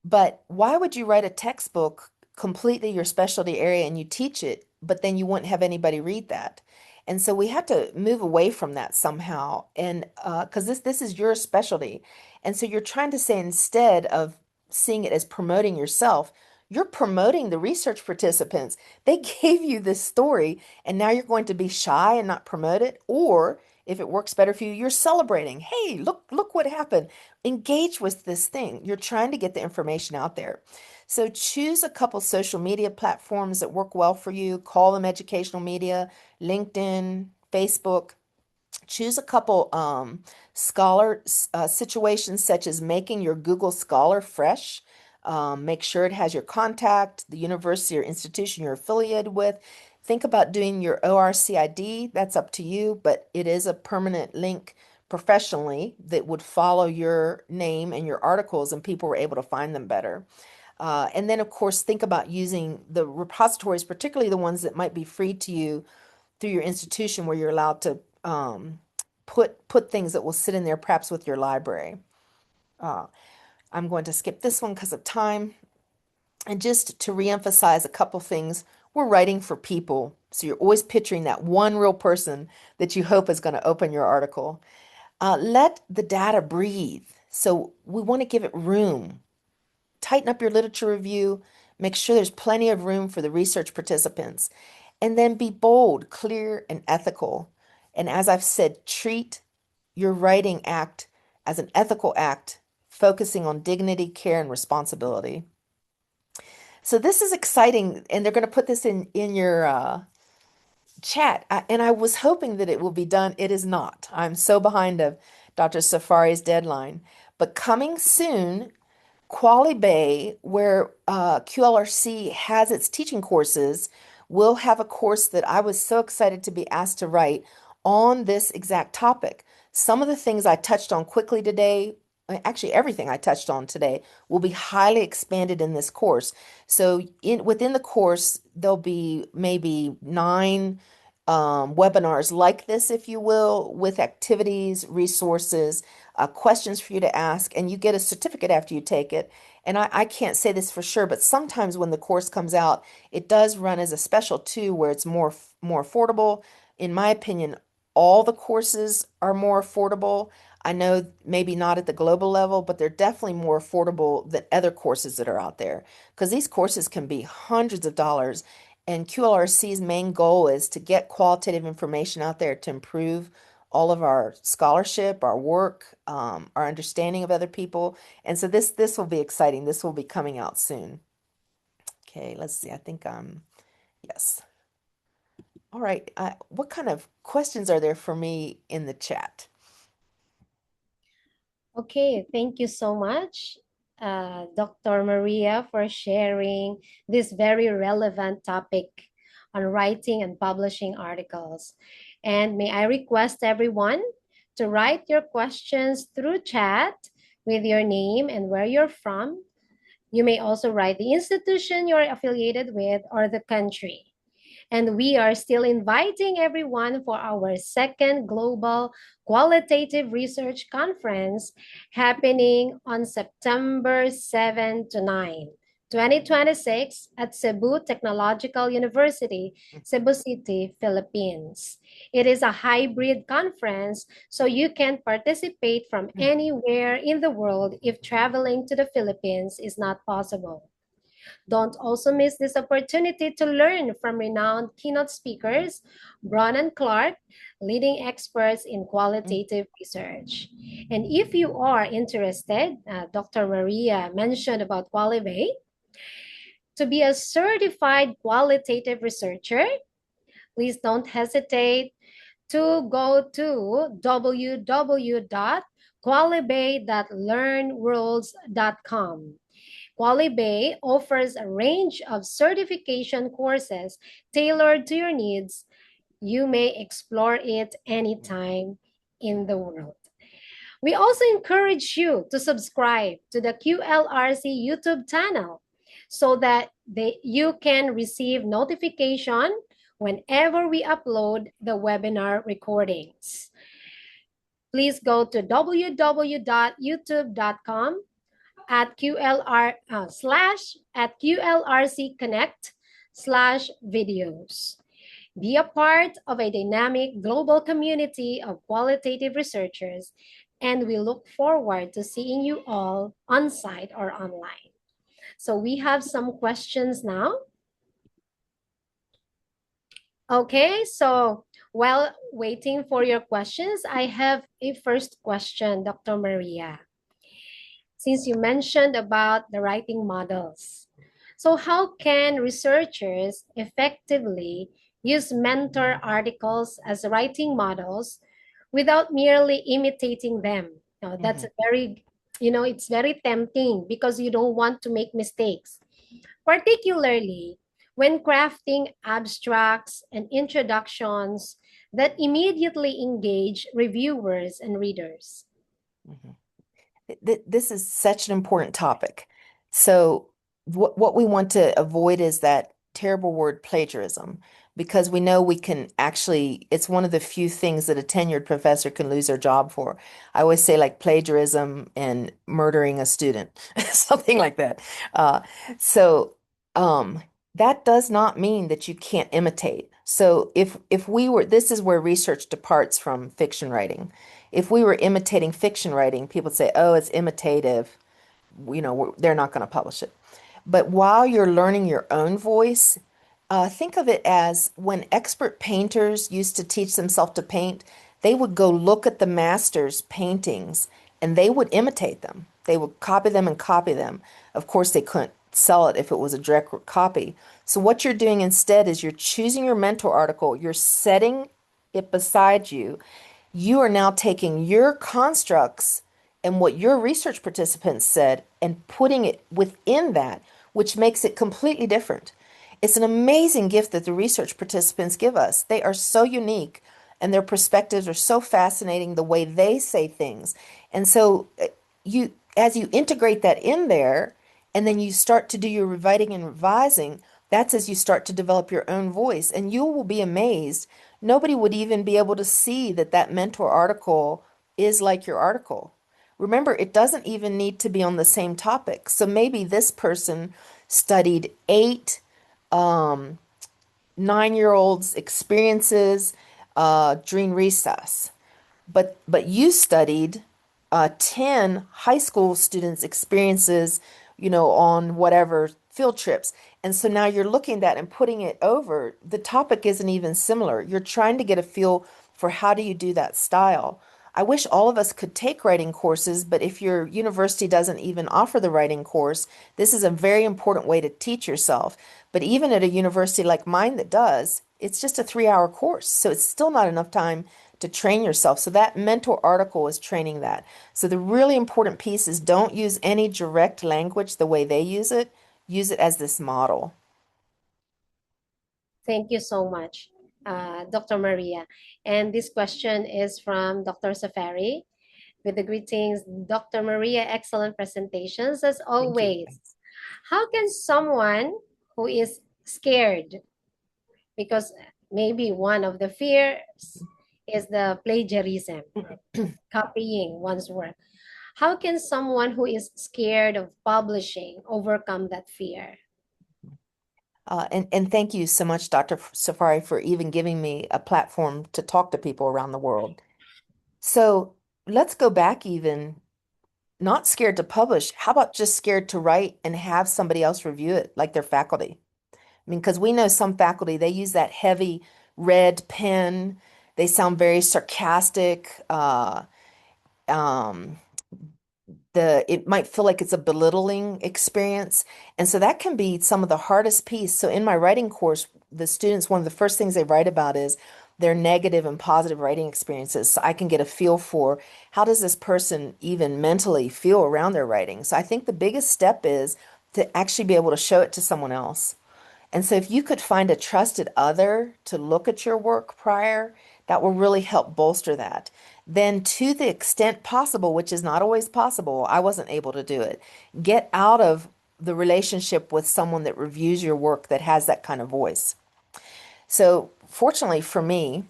But why would you write a textbook completely your specialty area and you teach it, but then you wouldn't have anybody read that? And so we have to move away from that somehow. And because this is your specialty. And so you're trying to say instead of seeing it as promoting yourself, you're promoting the research participants. They gave you this story, and now you're going to be shy and not promote it. Or if it works better for you, you're celebrating. Hey, look what happened. Engage with this thing. You're trying to get the information out there. So choose a couple social media platforms that work well for you. Call them educational media, LinkedIn, Facebook. Choose a couple scholar situations such as making your Google Scholar fresh. Make sure it has your contact, the university or institution you're affiliated with. think about doing your ORCID. That's up to you, but it is a permanent link professionally that would follow your name and your articles, and people were able to find them better. And then, of course, think about using the repositories, particularly the ones that might be free to you through your institution, where you're allowed to put things that will sit in there, perhaps with your library. I'm going to skip this one because of time. And just to reemphasize a couple things, we're writing for people. So you're always picturing that one real person that you hope is going to open your article. Let the data breathe. So we want to give it room. Tighten up your literature review. Make sure there's plenty of room for the research participants. And then be bold, clear, and ethical. And as I've said, treat your writing act as an ethical act, focusing on dignity, care, and responsibility. So this is exciting, and they're going to put this in your chat. And I was hoping that it will be done. It is not. I'm so behind of Dr. Safari's deadline. But coming soon, Qualibay, where QLRC has its teaching courses, will have a course that I was so excited to be asked to write on this exact topic. Some of the things I touched on quickly today, actually everything I touched on today, will be highly expanded in this course. So within the course, there'll be maybe 9 webinars like this, if you will, with activities, resources, questions for you to ask, and you get a certificate after you take it. And I can't say this for sure, but sometimes when the course comes out, it does run as a special too, where it's more affordable. In my opinion, all the courses are more affordable. I know maybe not at the global level, but they're definitely more affordable than other courses that are out there, because these courses can be hundreds of dollars. And QLRC's main goal is to get qualitative information out there to improve all of our scholarship, our work, our understanding of other people. And so this will be exciting. This will be coming out soon. Okay, let's see. I think yes. All right. What kind of questions are there for me in the chat? Okay, thank you so much, Dr. Maria, for sharing this very relevant topic on writing and publishing articles. And may I request everyone to write your questions through chat with your name and where you're from. You may also write the institution you're affiliated with or the country. And we are still inviting everyone for our second Global Qualitative Research Conference happening on September 7 to 9, 2026 at Cebu Technological University, Cebu City, Philippines. It is a hybrid conference, so you can participate from anywhere in the world if traveling to the Philippines is not possible. Don't also miss this opportunity to learn from renowned keynote speakers, Braun and Clark, leading experts in qualitative research. And if you are interested, Dr. Maria mentioned about Qualibay, to be a certified qualitative researcher, please don't hesitate to go to www.qualibay.learnworlds.com. Qualibay offers a range of certification courses tailored to your needs. You may explore it anytime in the world. We also encourage you to subscribe to the QLRC YouTube channel so that you can receive notification whenever we upload the webinar recordings. Please go to www.youtube.com at QLRC Connect/videos. Be a part of a dynamic global community of qualitative researchers, and we look forward to seeing you all on site or online. So we have some questions now. Okay, so while waiting for your questions, I have a first question, Dr. Maria. Since you mentioned about the writing models, so how can researchers effectively use mentor articles as writing models without merely imitating them? Now, that's a very, it's very tempting because you don't want to make mistakes, particularly when crafting abstracts and introductions that immediately engage reviewers and readers? Mhm. This is such an important topic. So what we want to avoid is that terrible word plagiarism, because we know we can actually, it's one of the few things that a tenured professor can lose their job for. I always say like plagiarism and murdering a student, something like that. Uh, so um, that does not mean that you can't imitate. So if we were, this is where research departs from fiction writing. If we were imitating fiction writing, people would say, oh, it's imitative. They're not going to publish it. But while you're learning your own voice, think of it as when expert painters used to teach themselves to paint, they would go look at the master's paintings and they would imitate them. They would copy them and copy them. Of course, they couldn't sell it if it was a direct copy. So, what you're doing instead is you're choosing your mentor article, you're setting it beside you. You are now taking your constructs and what your research participants said and putting it within that, which makes it completely different. It's an amazing gift that the research participants give us. They are so unique and their perspectives are so fascinating the way they say things. And so you as you integrate that in there and then you start to do your rewriting and revising, that's as you start to develop your own voice and you will be amazed. Nobody would even be able to see that that mentor article is like your article. Remember, it doesn't even need to be on the same topic. So maybe this person studied 8 9-year-olds' experiences during recess, but you studied 10 high school students' experiences, on whatever field trips. And so now you're looking at that and putting it over. The topic isn't even similar. You're trying to get a feel for how do you do that style. I wish all of us could take writing courses, but if your university doesn't even offer the writing course, this is a very important way to teach yourself. But even at a university like mine that does, it's just a 3-hour course. So it's still not enough time to train yourself. So that mentor article is training that. So the really important piece is don't use any direct language the way they use it as this model. Thank you so much, Dr. Maria. And this question is from Dr. Safari. With the greetings, Dr. Maria, excellent presentations as Thank you. always. How can someone who is scared, because maybe one of the fears is the plagiarism, copying one's work. How can someone who is scared of publishing overcome that fear? And thank you so much, Dr. Safari, for even giving me a platform to talk to people around the world. So let's go back even, not scared to publish. How about just scared to write and have somebody else review it, like their faculty? I mean, because we know some faculty, they use that heavy red pen. They sound very sarcastic. Um, it might feel like it's a belittling experience. And so that can be some of the hardest piece. So in my writing course, the students, one of the first things they write about is their negative and positive writing experiences. So I can get a feel for how does this person even mentally feel around their writing. So I think the biggest step is to actually be able to show it to someone else. And so if you could find a trusted other to look at your work prior, that will really help bolster that. Then to the extent possible, which is not always possible, I wasn't able to do it. Get out of the relationship with someone that reviews your work that has that kind of voice. So fortunately for me,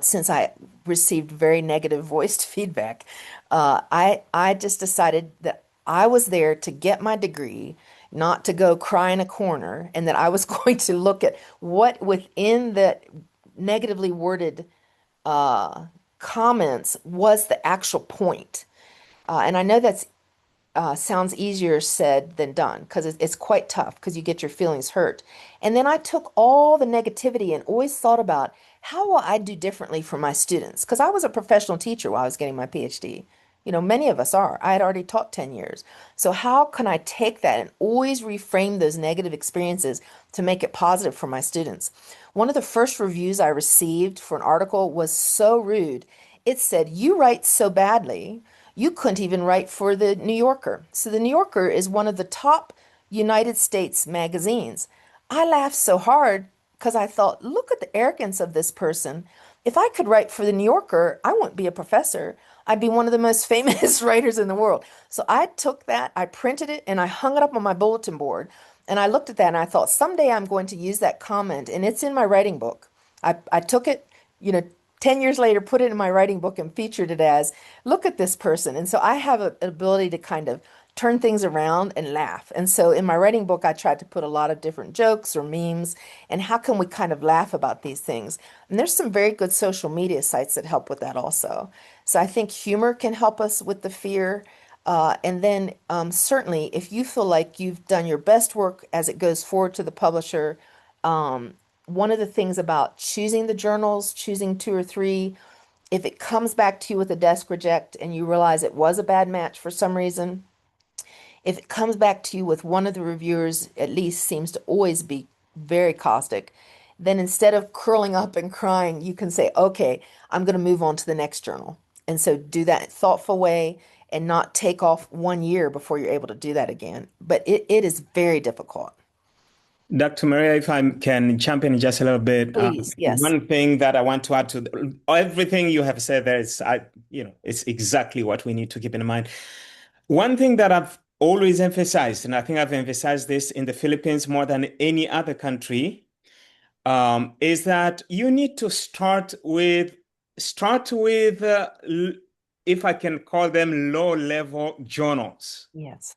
since I received very negative voiced feedback, I just decided that I was there to get my degree, not to go cry in a corner, and that I was going to look at what within the negatively worded comments was the actual point. And I know that's sounds easier said than done because it's quite tough because you get your feelings hurt. And then I took all the negativity and always thought about how will I do differently for my students? Because I was a professional teacher while I was getting my PhD. Many of us are. I had already taught 10 years. So how can I take that and always reframe those negative experiences to make it positive for my students? One of the first reviews I received for an article was so rude. It said, "You write so badly, you couldn't even write for the New Yorker." So the New Yorker is one of the top United States magazines. I laughed so hard because I thought, look at the arrogance of this person. If I could write for the New Yorker, I wouldn't be a professor. I'd be one of the most famous writers in the world. So I took that, I printed it, and I hung it up on my bulletin board. And I looked at that and I thought, someday I'm going to use that comment, and it's in my writing book. I took it, you know, 10 years later, put it in my writing book and featured it as, look at this person. And so I have an ability to kind of turn things around and laugh. And so in my writing book, I tried to put a lot of different jokes or memes and how can we kind of laugh about these things. And there's some very good social media sites that help with that also. So I think humor can help us with the fear. And then certainly, if you feel like you've done your best work as it goes forward to the publisher, one of the things about choosing the journals, choosing two or three, if it comes back to you with a desk reject and you realize it was a bad match for some reason, if it comes back to you with one of the reviewers, at least seems to always be very caustic, then instead of curling up and crying, you can say, okay, I'm going to move on to the next journal. And so do that in a thoughtful way and not take off 1 year before you're able to do that again. But it is very difficult. Dr. Maria, if I can jump in just a little bit, Please, yes. one thing that I want to add to everything you have said there is, it's exactly what we need to keep in mind. One thing that I've always emphasized, and I think I've emphasized this in the Philippines more than any other country, is that you need to start with, if I can call them low-level journals. Yes.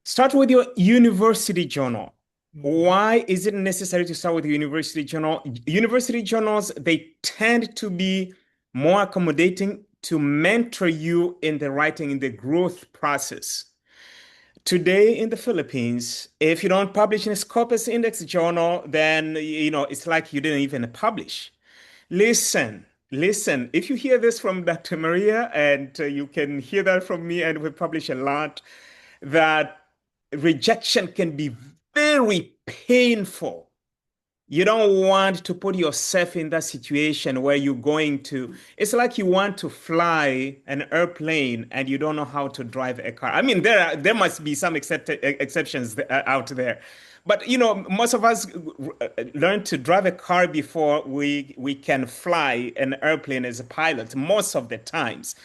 Start with your university journal. Mhm. Why is it necessary to start with the university journal? University journals, they tend to be more accommodating to mentor you in the writing, in the growth process. Today in the Philippines, if you don't publish in a Scopus Index journal, then it's like you didn't even publish. Listen, listen. If you hear this from Dr. Maria, and you can hear that from me, and we publish a lot, that rejection can be very painful. You don't want to put yourself in that situation where it's like you want to fly an airplane and you don't know how to drive a car. I mean, there must be some exceptions out there. But most of us learn to drive a car before we can fly an airplane as a pilot most of the times.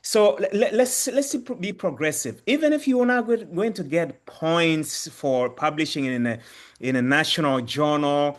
So let's be progressive. Even if you're not going to get points for publishing in a national journal,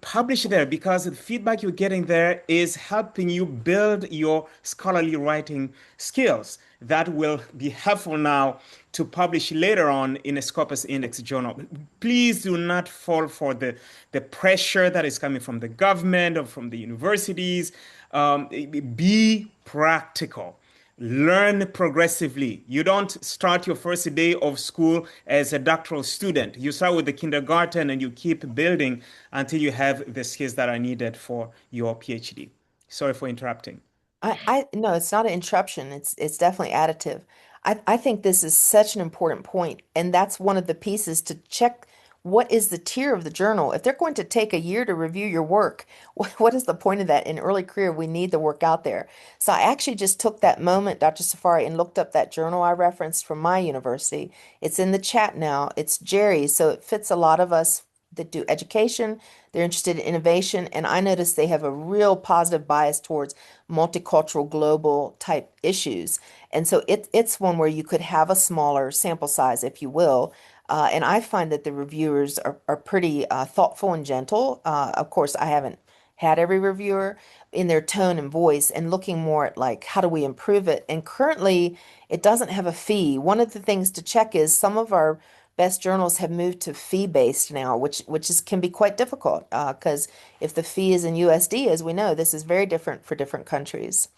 publish there because the feedback you're getting there is helping you build your scholarly writing skills. That will be helpful now to publish later on in a Scopus Index journal. Please do not fall for the pressure that is coming from the government or from the universities. Be practical. Learn progressively. You don't start your first day of school as a doctoral student. You start with the kindergarten and you keep building until you have the skills that are needed for your PhD. Sorry for interrupting. I no, it's not an interruption. It's definitely additive. I think this is such an important point, and that's one of the pieces to check what is the tier of the journal. If they're going to take a year to review your work, what is the point of that? In early career, we need the work out there. So I actually just took that moment, Dr. Safari, and looked up that journal I referenced from my university. It's in the chat now. It's Jerry, so it fits a lot of us that do education. They're interested in innovation, and I noticed they have a real positive bias towards multicultural, global type issues. And so it's one where you could have a smaller sample size, if you will. And I find that the reviewers are pretty thoughtful and gentle. Of course, I haven't had every reviewer in their tone and voice and looking more at like, how do we improve it? And currently, it doesn't have a fee. One of the things to check is some of our best journals have moved to fee-based now, which can be quite difficult because if the fee is in USD, as we know, this is very different for different countries.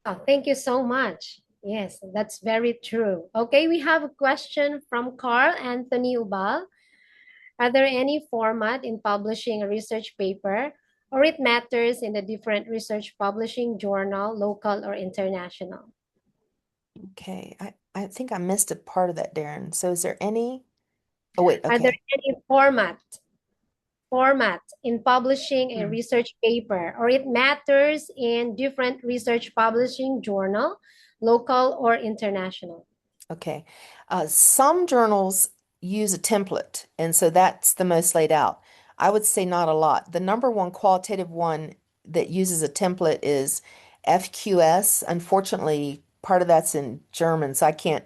Oh, thank you so much. Yes, that's very true. Okay, we have a question from Carl Anthony Ubal. Are there any format in publishing a research paper, or it matters in the different research publishing journal, local or international? Okay, I think I missed a part of that, Darren. So is there any? Oh, wait, Are there okay. any format in publishing a research paper, or it matters in different research publishing journal, local or international? Okay. Some journals use a template, and so that's the most laid out. I would say not a lot. The number one qualitative one that uses a template is FQS. Unfortunately, part of that's in German, so I can't.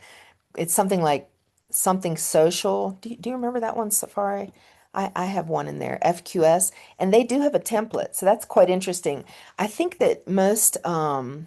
It's something like something social. Do you remember that one, Safari? I have one in there, FQS, and they do have a template, so that's quite interesting. I think that most, yeah,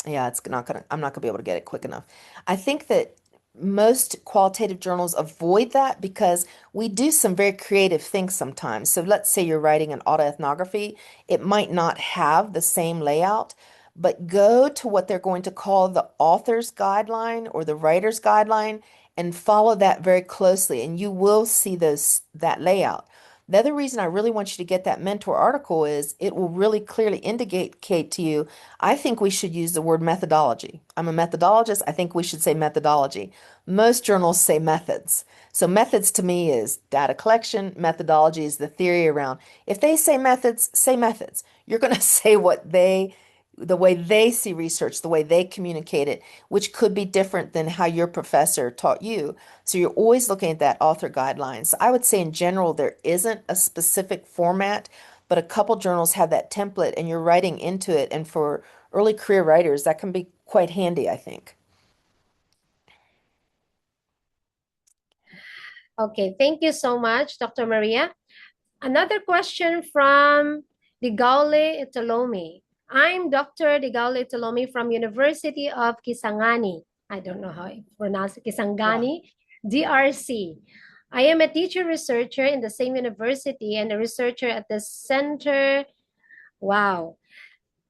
I'm not gonna be able to get it quick enough. I think that most qualitative journals avoid that because we do some very creative things sometimes. So let's say you're writing an autoethnography, it might not have the same layout, but go to what they're going to call the author's guideline or the writer's guideline and follow that very closely, and you will see that layout. The other reason I really want you to get that mentor article is it will really clearly indicate to you, I think we should use the word methodology. I'm a methodologist. I think we should say methodology. Most journals say methods. So methods to me is data collection. Methodology is the theory around. If they say methods, say methods. You're going to say the way they see research, the way they communicate it, which could be different than how your professor taught you. So you're always looking at that author guidelines. I would say in general, there isn't a specific format, but a couple journals have that template and you're writing into it. And for early career writers, that can be quite handy, I think. Okay, thank you so much, Dr. Maria. Another question from Digaule Italomi. I'm Dr. Digaule Italomi from University of Kisangani. I don't know how I pronounce it, Kisangani, DRC. I am a teacher researcher in the same university and a researcher at the Center. Wow.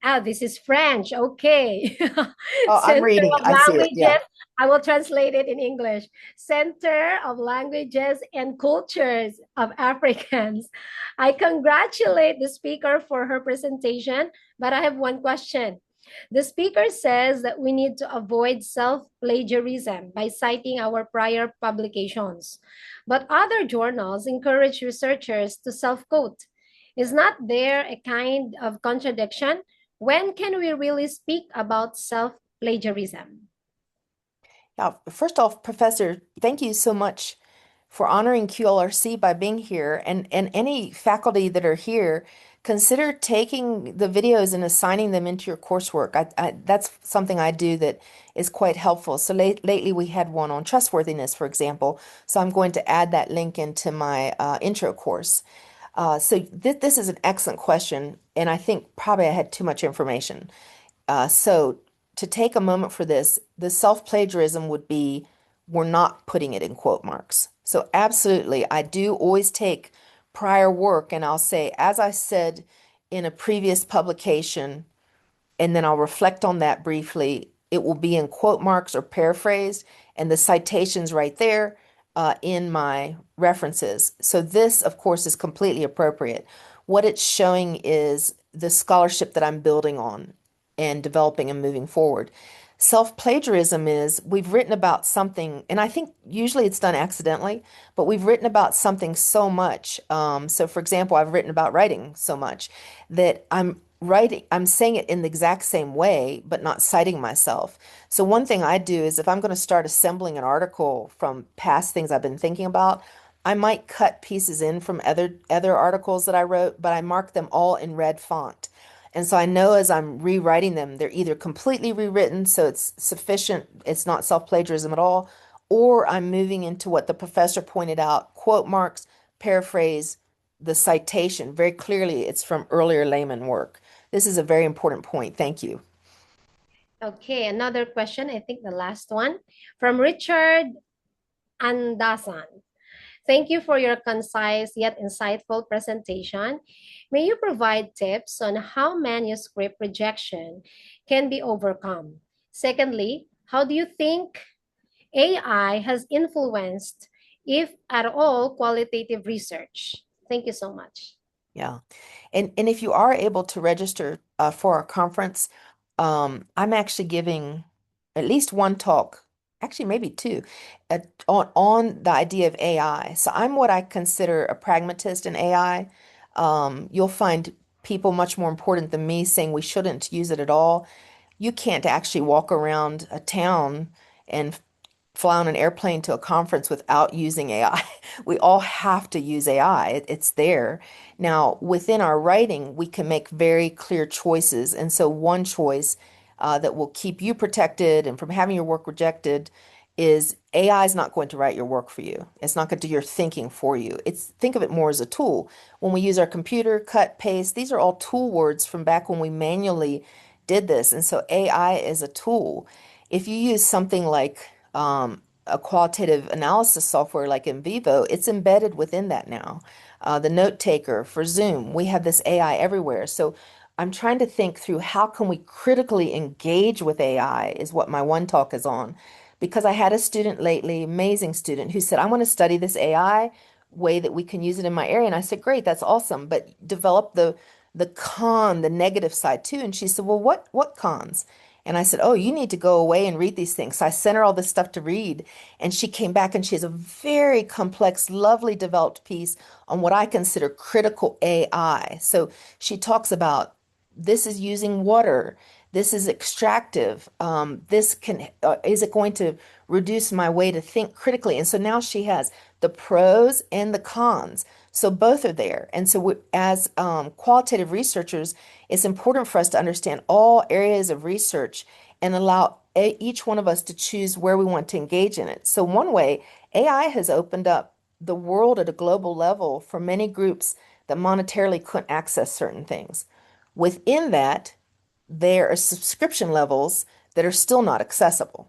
Oh, this is French. Okay. Oh, I'm Center reading it. of I see it. Yeah. Languages. I will translate it in English. Center of Languages and Cultures of Africans. I congratulate the speaker for her presentation, but I have one question. The speaker says that we need to avoid self-plagiarism by citing our prior publications. But other journals encourage researchers to self-quote. Is not there a kind of contradiction? When can we really speak about self-plagiarism? Yeah, first off, Professor, thank you so much for honoring QLRC by being here. And any faculty that are here, consider taking the videos and assigning them into your coursework. That's something I do that is quite helpful. So lately we had one on trustworthiness, for example. So I'm going to add that link into my intro course. So this is an excellent question, and I think probably I had too much information. So to take a moment for this, the self-plagiarism would be we're not putting it in quote marks. So absolutely, I do always take prior work and I'll say, as I said in a previous publication, and then I'll reflect on that briefly. It will be in quote marks or paraphrased, and the citations right there in my references. So this, of course, is completely appropriate. What it's showing is the scholarship that I'm building on and developing and moving forward. Self-plagiarism is we've written about something, and I think usually it's done accidentally, but we've written about something so much. So, for example, I've written about writing so much that I'm saying it in the exact same way, but not citing myself. So one thing I do is if I'm going to start assembling an article from past things I've been thinking about, I might cut pieces in from other articles that I wrote, but I mark them all in red font. And so I know as I'm rewriting them, they're either completely rewritten, so it's sufficient, it's not self-plagiarism at all, or I'm moving into what the professor pointed out, quote marks, paraphrase, the citation. Very clearly, it's from earlier layman work. This is a very important point. Thank you. Okay, another question, I think the last one, from Richard Andasan. Thank you for your concise yet insightful presentation. May you provide tips on how manuscript rejection can be overcome? Secondly, how do you think AI has influenced, if at all, qualitative research? Thank you so much. Yeah. And if you are able to register for our conference, I'm actually giving at least one talk, actually maybe two, on the idea of AI. So I'm what I consider a pragmatist in AI. You'll find people much more important than me saying we shouldn't use it at all. You can't actually walk around a town and fly on an airplane to a conference without using AI. We all have to use AI. It's there. Now, within our writing, we can make very clear choices. And so one choice that will keep you protected and from having your work rejected is AI is not going to write your work for you. It's not going to do your thinking for you. Think of it more as a tool. When we use our computer, cut, paste, these are all tool words from back when we manually did this. And so AI is a tool. If you use something like a qualitative analysis software like NVivo, it's embedded within that now. The note taker for Zoom, we have this AI everywhere. So I'm trying to think through how can we critically engage with AI is what my one talk is on. Because I had a student lately, amazing student, who said, I want to study this AI way that we can use it in my area. And I said, great, that's awesome. But develop the the negative side too. And she said, well, what cons? And I said, oh, you need to go away and read these things. So I sent her all this stuff to read. And she came back and she has a very complex, lovely developed piece on what I consider critical AI. So she talks about this is using water. This is extractive. Is it going to reduce my way to think critically? And so now she has the pros and the cons. So both are there. And so as qualitative researchers, it's important for us to understand all areas of research and allow each one of us to choose where we want to engage in it. So one way, AI has opened up the world at a global level for many groups that monetarily couldn't access certain things. Within that, there are subscription levels that are still not accessible.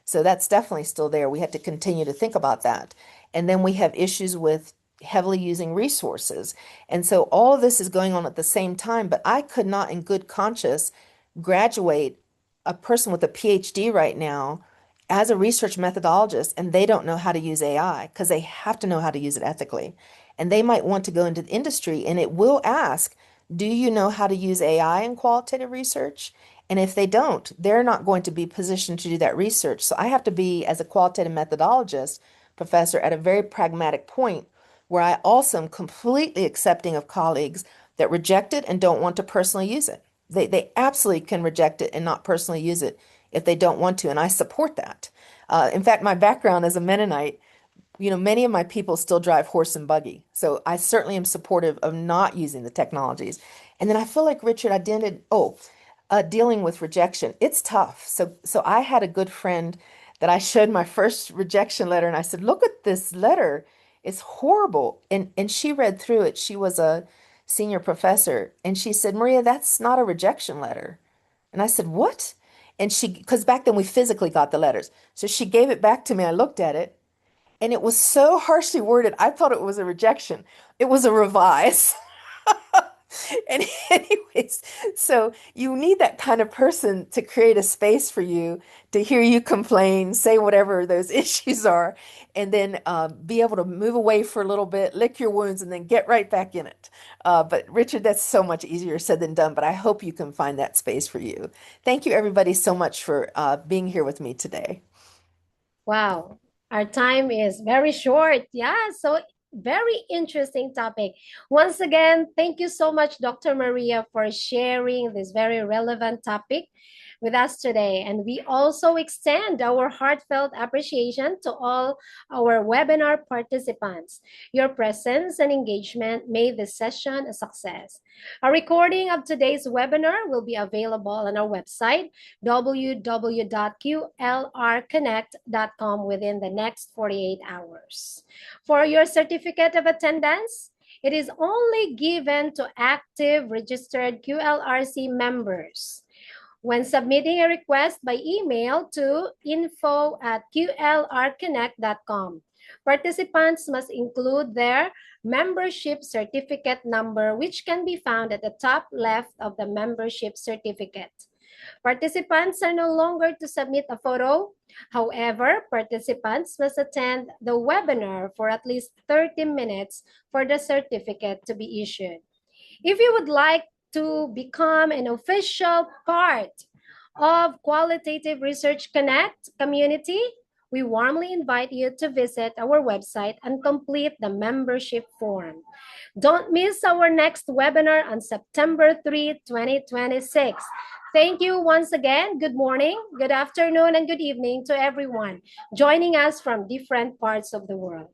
So that's definitely still there. We have to continue to think about that. And then we have issues with heavily using resources. And so all of this is going on at the same time, but I could not in good conscience graduate a person with a PhD right now as a research methodologist, and they don't know how to use AI because they have to know how to use it ethically. And they might want to go into the industry and it will ask, do you know how to use AI in qualitative research? And if they don't, they're not going to be positioned to do that research. So I have to be, as a qualitative methodologist professor, at a very pragmatic point where I also am completely accepting of colleagues that reject it and don't want to personally use it. They absolutely can reject it and not personally use it if they don't want to, and I support that. In fact, my background as a Mennonite, many of my people still drive horse and buggy. So I certainly am supportive of not using the technologies. And then I feel like, Richard, dealing with rejection. It's tough. So I had a good friend that I showed my first rejection letter and I said, look at this letter. It's horrible. And she read through it. She was a senior professor. And she said, Maria, that's not a rejection letter. And I said, what? And because back then we physically got the letters. So she gave it back to me. I looked at it. And it was so harshly worded, I thought it was a rejection. It was a revise. And anyways, so you need that kind of person to create a space for you to hear you complain, say whatever those issues are, and then be able to move away for a little bit, lick your wounds, and then get right back in it. But Richard, that's so much easier said than done, but I hope you can find that space for you. Thank you, everybody, so much for being here with me today. Wow. Our time is very short. Yeah, so very interesting topic. Once again, thank you so much, Dr. Maria, for sharing this very relevant topic with us today. And we also extend our heartfelt appreciation to all our webinar participants. Your presence and engagement made this session a success. A recording of today's webinar will be available on our website, www.qlrconnect.com, within the next 48 hours. For your certificate of attendance, it is only given to active registered QLRC members. When submitting a request by email to info@qlrconnect.com, participants must include their membership certificate number, which can be found at the top left of the membership certificate. Participants are no longer to submit a photo. However, participants must attend the webinar for at least 30 minutes for the certificate to be issued. If you would like to become an official part of Qualitative Research Connect community, we warmly invite you to visit our website and complete the membership form. Don't miss our next webinar on September 3, 2026. Thank you once again. Good morning, good afternoon, and good evening to everyone joining us from different parts of the world.